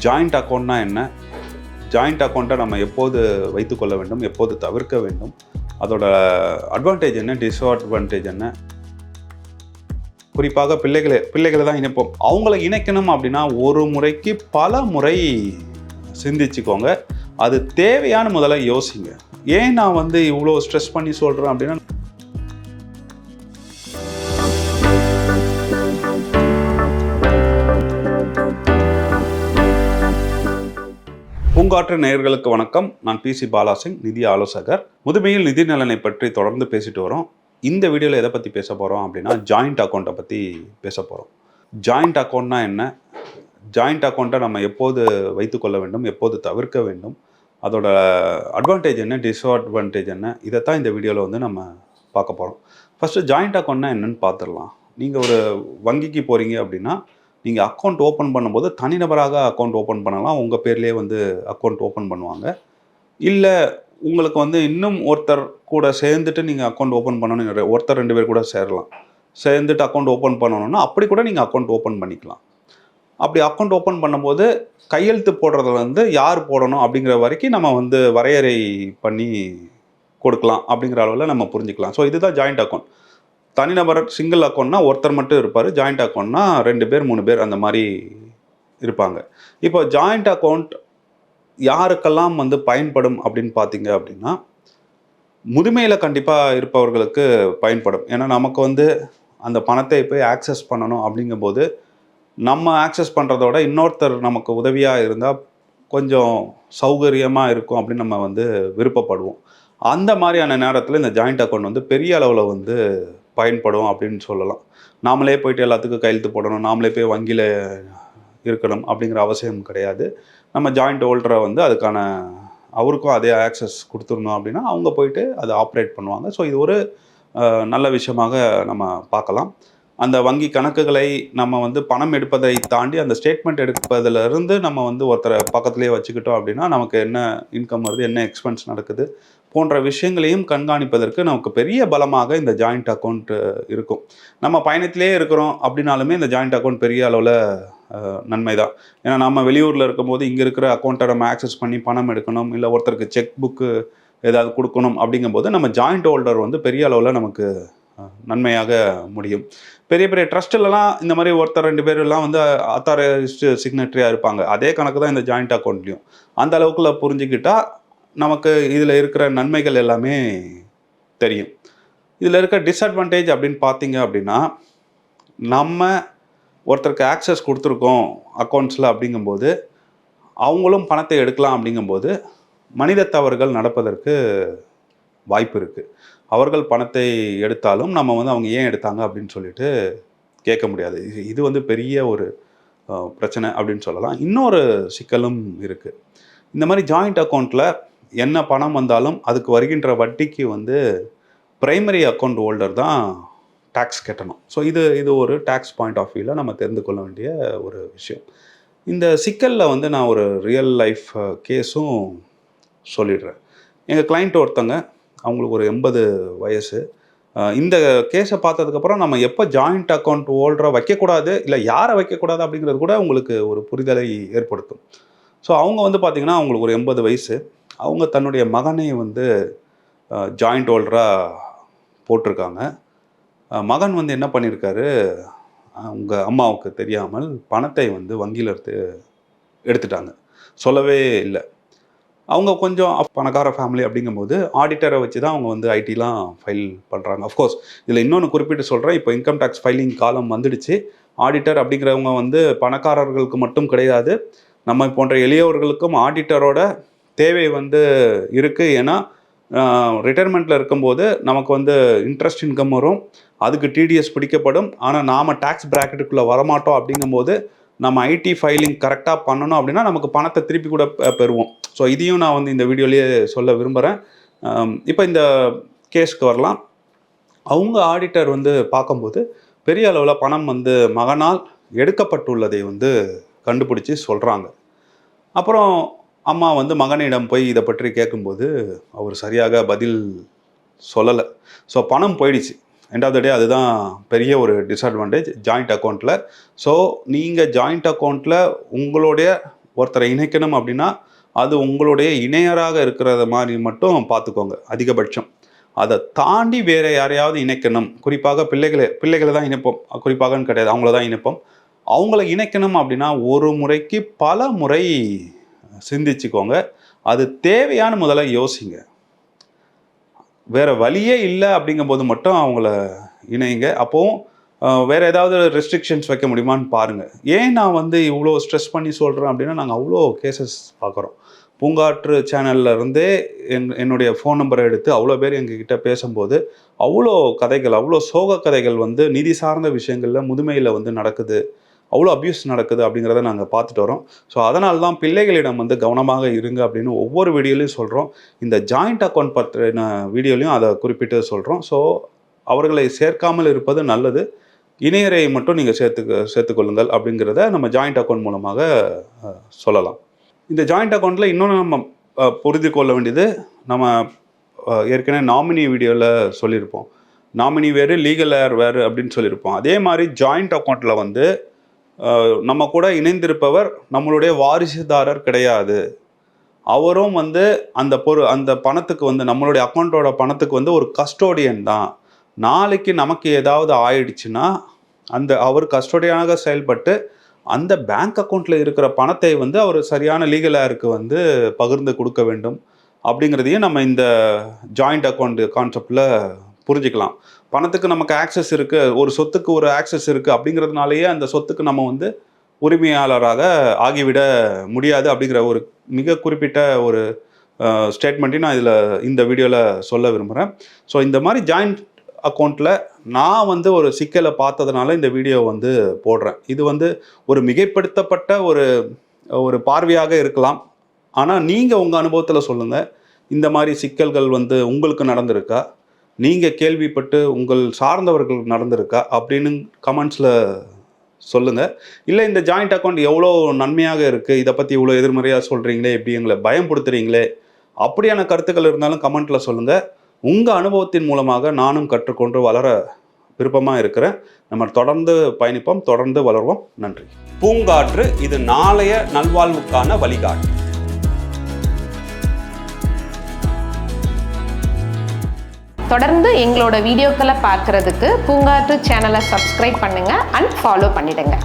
Joint அக்கௌண்ட்னா என்ன? Joint அக்கௌண்ட்டை நம்ம எப்போது வைத்துக்கொள்ள வேண்டும், எப்போது தவிர்க்க வேண்டும், அதோட அட்வான்டேஜ் என்ன, டிஸ்அட்வான்டேஜ் என்ன? குறிப்பாக பிள்ளைகளை தான் இணைப்போம். அவங்கள இணைக்கணும் அப்படின்னா ஒரு முறைக்கு பல முறை சிந்திச்சுக்கோங்க. அது தேவையான முதல்ல யோசிங்க. ஏன் நான் இவ்வளோ ஸ்ட்ரெஸ் பண்ணி சொல்கிறேன் அப்படின்னா, பூங்காற்று நேயர்களுக்கு வணக்கம். நான் PC பாலாசிங், நிதி ஆலோசகர். முதுமையில் நிதி நலனை பற்றி தொடர்ந்து பேசிட்டு வரோம். இந்த வீடியோவில் எதை பற்றி பேச போகிறோம் அப்படின்னா, ஜாயிண்ட் அக்கௌண்ட்டை பற்றி பேச போகிறோம். ஜாயிண்ட் அக்கௌண்ட்னா என்ன? ஜாயிண்ட் அக்கௌண்ட்டை நம்ம எப்போது வைத்துக்கொள்ள வேண்டும், எப்போது தவிர்க்க வேண்டும், அதோட அட்வான்டேஜ் என்ன, டிஸ்அட்வான்டேஜ் என்ன, இதைத்தான் இந்த வீடியோவில் நம்ம பார்க்க போகிறோம். ஃபஸ்ட்டு ஜாயிண்ட் அக்கௌண்ட்னா என்னன்னு பார்த்துடலாம். நீங்கள் ஒரு வங்கிக்கு போகிறீங்க அப்படின்னா, நீங்கள் அக்கௌண்ட் ஓப்பன் பண்ணும்போது தனிநபராக அக்கௌண்ட் ஓப்பன் பண்ணலாம். உங்கள் பேர்லேயே அக்கௌண்ட் ஓப்பன் பண்ணுவாங்க. இல்லை உங்களுக்கு இன்னும் ஒருத்தர் கூட சேர்ந்துட்டு நீங்கள் அக்கௌண்ட் ஓப்பன் பண்ணணும், ஒருத்தர் 2 பேர் கூட சேரலாம். சேர்ந்துட்டு அக்கௌண்ட் ஓப்பன் பண்ணணும்னா அப்படி கூட நீங்கள் அக்கௌண்ட் ஓப்பன் பண்ணிக்கலாம். அப்படி அக்கௌண்ட் ஓப்பன் பண்ணும்போது கையெழுத்து போடுறதுல யார் போடணும் அப்படிங்கிற வரைக்கும் நம்ம வரையறை பண்ணி கொடுக்கலாம். அப்படிங்கிற அளவில் நம்ம புரிஞ்சுக்கலாம். ஸோ இதுதான் ஜாயிண்ட் அக்கௌண்ட். தனிநபர் சிங்கிள் அக்கௌண்ட்னா ஒருத்தர் மட்டும் இருப்பார். ஜாயிண்ட் அக்கௌண்ட்னா 2 பேர் 3 பேர் அந்த மாதிரி இருப்பாங்க. இப்போ ஜாயிண்ட் அக்கௌண்ட் யாருக்கெல்லாம் பயன்படும் அப்படின்னு பார்த்தீங்க அப்படின்னா, முதுமையில் கண்டிப்பாக இருப்பவர்களுக்கு பயன்படும். ஏன்னா நமக்கு அந்த பணத்தை போய் ஆக்சஸ் பண்ணணும் அப்படிங்கும்போது, நம்ம ஆக்சஸ் பண்ணுறதோட இன்னொருத்தர் நமக்கு உதவியாக இருந்தால் கொஞ்சம் சௌகரியமாக இருக்கும் அப்படின்னு நம்ம விருப்பப்படுவோம். அந்த மாதிரியான நேரத்தில் இந்த ஜாயிண்ட் அக்கௌண்ட் பெரிய அளவில் பயன்படும் அப்படின்னு சொல்லலாம். நாமளே போயிட்டு எல்லாத்துக்கும் கையெழுத்து போடணும், நாமளே போய் வங்கியில் இருக்கணும் அப்படிங்கிற அவசியம் கிடையாது. நம்ம ஜாயிண்ட் ஹோல்டரை அதுக்கான அவருக்கும் அதே ஆக்சஸ் கொடுத்துருந்தோம் அப்படின்னா அவங்க போயிட்டு அதை ஆப்ரேட் பண்ணுவாங்க. ஸோ இது ஒரு நல்ல விஷயமாக நம்ம பார்க்கலாம். அந்த வங்கி கணக்குகளை நம்ம பணம் எடுப்பதை தாண்டி அந்த ஸ்டேட்மெண்ட் எடுப்பதிலிருந்து நம்ம ஒருத்தரை பக்கத்துலேயே வச்சுக்கிட்டோம் அப்படின்னா நமக்கு என்ன இன்கம் வருது, என்ன எக்ஸ்பென்ஸ் நடக்குது போன்ற விஷயங்களையும் கண்காணிப்பதற்கு நமக்கு பெரிய பலமாக இந்த ஜாயிண்ட் அக்கௌண்ட் இருக்கும். நம்ம பயணத்திலே இருக்கிறோம் அப்படின்னாலுமே இந்த ஜாயிண்ட் அக்கௌண்ட் பெரிய அளவில் நன்மை தான். ஏன்னா நம்ம வெளியூரில் இருக்கும்போது இங்கே இருக்கிற அக்கௌண்ட்டை நம்ம ஆக்சஸ் பண்ணி பணம் எடுக்கணும், இல்லை ஒருத்தருக்கு செக் புக்கு ஏதாவது கொடுக்கணும் அப்படிங்கும்போது நம்ம ஜாயிண்ட் ஹோல்டர் பெரிய அளவில் நமக்கு நன்மையாக முடியும். பெரிய பெரிய ட்ரஸ்ட்லலாம் இந்த மாதிரி ஒருத்தர் 2 பேர் எல்லாம் அத்தாரைஸ்டு சிக்னட்டரியாக இருப்பாங்க. அதே கணக்கு தான் இந்த ஜாயிண்ட் அக்கௌண்ட்லேயும். அந்த அளவுக்குள்ள புரிஞ்சுக்கிட்டால் நமக்கு இதில் இருக்கிற நன்மைகள் எல்லாமே தெரியும். இதில் இருக்க டிஸ்அட்வான்டேஜ் அப்படின்னு பார்த்தீங்க அப்படின்னா, நம்ம ஒருத்தருக்கு ஆக்சஸ் கொடுத்துருக்கோம் அக்கௌண்ட்ஸில் அப்படிங்கும்போது அவங்களும் பணத்தை எடுக்கலாம். அப்படிங்கும்போது மனித தவறுகள் நடப்பதற்கு வாய்ப்பு இருக்குது. அவர்கள் பணத்தை எடுத்தாலும் நம்ம அவங்க ஏன் எடுத்தாங்க அப்படின்னு சொல்லிட்டு கேட்க முடியாது. இது பெரிய ஒரு பிரச்சனை அப்படின்னு சொல்லலாம். இன்னொரு சிக்கலும் இருக்குது. இந்த மாதிரி ஜாயிண்ட் அக்கௌண்ட்டில் என்ன பணம் வந்தாலும் அதுக்கு வருகின்ற வட்டிக்கு பிரைமரி அக்கௌண்ட் ஹோல்டர் தான் டேக்ஸ் கட்டணும். ஸோ இது ஒரு டேக்ஸ் பாயிண்ட் ஆஃப் வியூவில் நம்ம தெரிந்து கொள்ள வேண்டிய ஒரு விஷயம். இந்த சிக்கலில் நான் ஒரு ரியல் லைஃப் கேஸும் சொல்லிடுறேன். எங்கள் கிளைண்ட் ஒருத்தங்க, அவங்களுக்கு ஒரு 80 வயசு. இந்த கேஸை பார்த்ததுக்கப்புறம் நம்ம எப்போ ஜாயிண்ட் அக்கௌண்ட் ஹோல்டரை வைக்கக்கூடாது, இல்லை யாரை வைக்கக்கூடாது அப்படிங்கிறது கூட உங்களுக்கு ஒரு புரிதலை ஏற்படுத்தும். ஸோ அவங்க பார்த்தீங்கன்னா அவங்களுக்கு ஒரு 80 வயசு. அவங்க தன்னுடைய மகனை ஜாயிண்ட் ஹோல்டராக போட்டிருக்காங்க. மகன் என்ன பண்ணியிருக்காரு, அவங்க அம்மாவுக்கு தெரியாமல் பணத்தை வங்கியிலேருந்து எடுத்துட்டாங்க. சொல்லவே இல்லை. அவங்க கொஞ்சம் பணக்கார ஃபேமிலி அப்படிங்கும்போது ஆடிட்டரை வச்சு தான் அவங்க ஐடிலாம் ஃபைல் பண்ணுறாங்க. அஃப்கோர்ஸ் இதில் இன்னொன்று குறிப்பிட்டு சொல்கிறேன். இப்போ இன்கம் டேக்ஸ் ஃபைலிங் காலம் வந்துடுச்சு. ஆடிட்டர் அப்படிங்கிறவங்க பணக்காரர்களுக்கு மட்டும் கிடையாது, நம்ம போன்ற எளியவர்களுக்கும் ஆடிட்டரோட தேவை இருக்குது. ஏன்னா ரிட்டைர்மெண்ட்டில் இருக்கும்போது நமக்கு இன்ட்ரெஸ்ட் இன்கம் வரும், அதுக்கு டிடிஎஸ் பிடிக்கப்படும். ஆனால் நாம் டேக்ஸ் ப்ராக்கெட்டுக்குள்ளே வரமாட்டோம். அப்படிங்கும்போது நம்ம ஐடி ஃபைலிங் கரெக்டாக பண்ணணும் அப்படின்னா நமக்கு பணத்தை திருப்பி கூட பெறுவோம். ஸோ இதையும் நான் இந்த வீடியோலேயே சொல்ல விரும்புகிறேன். இப்போ இந்த கேஸ்க்கு வரலாம். அவங்க ஆடிட்டர் பார்க்கும்போது பெரிய அளவில் பணம் மகனால் எடுக்கப்பட்டுள்ளதை கண்டுபிடிச்சி சொல்கிறாங்க. அப்புறம் அம்மா மகனிடம் போய் இதை பற்றி கேட்கும்போது அவர் சரியாக பதில் சொல்லலை. ஸோ பணம் போயிடுச்சு. எண்ட் ஆஃப் த டே அதுதான் பெரிய ஒரு டிஸ்அட்வான்டேஜ் ஜாயிண்ட் அக்கௌண்ட்டில். ஸோ நீங்கள் ஜாயிண்ட் அக்கௌண்ட்டில் உங்களுடைய ஒருத்தரை இணைக்கணும் அப்படின்னா அது உங்களுடைய இணையராக இருக்கிறத மாதிரி மட்டும் பார்த்துக்கோங்க அதிகபட்சம். அதை தாண்டி வேறு யாரையாவது இணைக்கணும், குறிப்பாக பிள்ளைகளை தான் இணைப்போம், குறிப்பாகன்னு கிடையாது, அவங்கள தான் இணைப்போம். அவங்கள இணைக்கணும் அப்படின்னா ஒரு முறைக்கு பல முறை சிந்திச்சுக்கோங்க. அது தேவையான முதல்ல யோசிங்க. வேறு வழியே இல்லை அப்படிங்கும்போது மட்டும் அவங்கள இணைங்க. அப்போது வேறு ஏதாவது ரெஸ்ட்ரிக்ஷன்ஸ் வைக்க முடியுமான்னு பாருங்கள். ஏன் நான் வந்து இவ்வளோ ஸ்ட்ரெஸ் பண்ணி சொல்கிறேன் அப்படின்னா, நாங்கள் அவ்வளோ கேசஸ் பார்க்குறோம். பூங்காற்று சேனலில் இருந்தே என்னுடைய ஃபோன் நம்பரை எடுத்து அவ்வளோ பேர் எங்ககிட்ட பேசும்போது அவ்வளோ கதைகள், அவ்வளோ சோக கதைகள் வந்து நிதி சார்ந்த விஷயங்களில் முதுமையில் வந்து நடக்குது, அவ்வளோ அப்யூஸ் நடக்குது அப்படிங்கிறத நாங்கள் பார்த்துட்டு வரோம். ஸோ அதனால தான் பிள்ளைகளிடம் வந்து கவனமாக இருங்க அப்படின்னு ஒவ்வொரு வீடியோலையும் சொல்கிறோம். இந்த ஜாயிண்ட் அக்கௌண்ட் பற்றின வீடியோலையும் அதை குறிப்பிட்டு சொல்கிறோம். ஸோ அவர்களை சேர்க்காமல் இருப்பது நல்லது. இணையரை மட்டும் நீங்கள் சேர்த்துக்கொள்ளுங்கள் அப்படிங்கிறத நம்ம ஜாயிண்ட் அக்கௌண்ட் மூலமாக சொல்லலாம். இந்த ஜாயிண்ட் அக்கௌண்ட்டில் இன்னொன்று நம்ம புரிந்து கொள்ள வேண்டியது, நம்ம ஏற்கனவே நாமினி வீடியோவில் சொல்லியிருப்போம். நாமினி வேறு, லீகல் ஏர் வேறு அப்படின்னு சொல்லியிருப்போம். அதே மாதிரி ஜாயிண்ட் அக்கௌண்ட்டில் வந்து நம்ம கூட இணைந்திருப்பவர் நம்மளுடைய வாரிசுதாரர் கிடையாது. அவரும் வந்து அந்த பணத்துக்கு வந்து நம்மளுடைய அக்கௌண்ட்டோட பணத்துக்கு வந்து ஒரு கஸ்டோடியன் தான். நாளைக்கு நமக்கு ஏதாவது ஆயிடுச்சுன்னா அவர் கஸ்டோடியனாக செயல்பட்டு அந்த பேங்க் அக்கௌண்ட்டில் இருக்கிற பணத்தை வந்து அவர் சரியான லீகல் ஏருக்கு வந்து பகிர்ந்து கொடுக்க வேண்டும் அப்படிங்கிறதையும் நம்ம இந்த ஜாயிண்ட் அக்கௌண்ட் கான்செப்டில் புரிஞ்சுக்கலாம். பணத்துக்கு நமக்கு ஆக்சஸ் இருக்குது, ஒரு சொத்துக்கு ஒரு ஆக்சஸ் இருக்குது அப்படிங்கிறதுனாலேயே அந்த சொத்துக்கு நம்ம வந்து உரிமையாளராக ஆகிவிட முடியாது அப்படிங்கிற ஒரு மிக குறிப்பிட்ட ஒரு ஸ்டேட்மெண்ட்டையும் நான் இந்த வீடியோவில் சொல்ல விரும்புகிறேன். ஸோ இந்த மாதிரி ஜாயிண்ட் அக்கௌண்ட்டில் நான் வந்து ஒரு சிக்கலை பார்த்ததுனால இந்த வீடியோ வந்து போடுறேன். இது வந்து ஒரு மிகைப்படுத்தப்பட்ட ஒரு பார்வையாக இருக்கலாம். ஆனால் நீங்கள் உங்கள் அனுபவத்தில் சொல்லுங்கள், இந்த மாதிரி சிக்கல்கள் வந்து உங்களுக்கு நடந்திருக்கா, நீங்கள் கேள்விப்பட்டு உங்கள் சார்ந்தவர்கள் நடந்திருக்கா அப்படின்னு கமெண்ட்ஸில் சொல்லுங்கள். இல்லை இந்த ஜாயிண்ட் அக்கௌண்ட் எவ்வளோ நன்மையாக இருக்குது, இதை பற்றி இவ்வளோ எதிர்மறையாக சொல்கிறீங்களே, எப்படி எங்களை பயம்படுத்துகிறீங்களே, அப்படியான கருத்துக்கள் இருந்தாலும் கமெண்ட்டில் சொல்லுங்கள். உங்கள் அனுபவத்தின் மூலமாக நானும் கற்றுக்கொண்டு வளர விருப்பமாக இருக்கிறேன். நம்ம தொடர்ந்து பயணிப்போம், தொடர்ந்து வளர்வோம். நன்றி. பூங்காற்று இது நாளைய நல்வாழ்வுக்கான வழிகாட்டு. தொடர்ந்து எங்களோட வீடியோக்களை பார்க்கறதுக்கு பூங்காற்று சேனலை சப்ஸ்கிரைப் பண்ணுங்கள் அண்ட் ஃபாலோ பண்ணிடுங்க.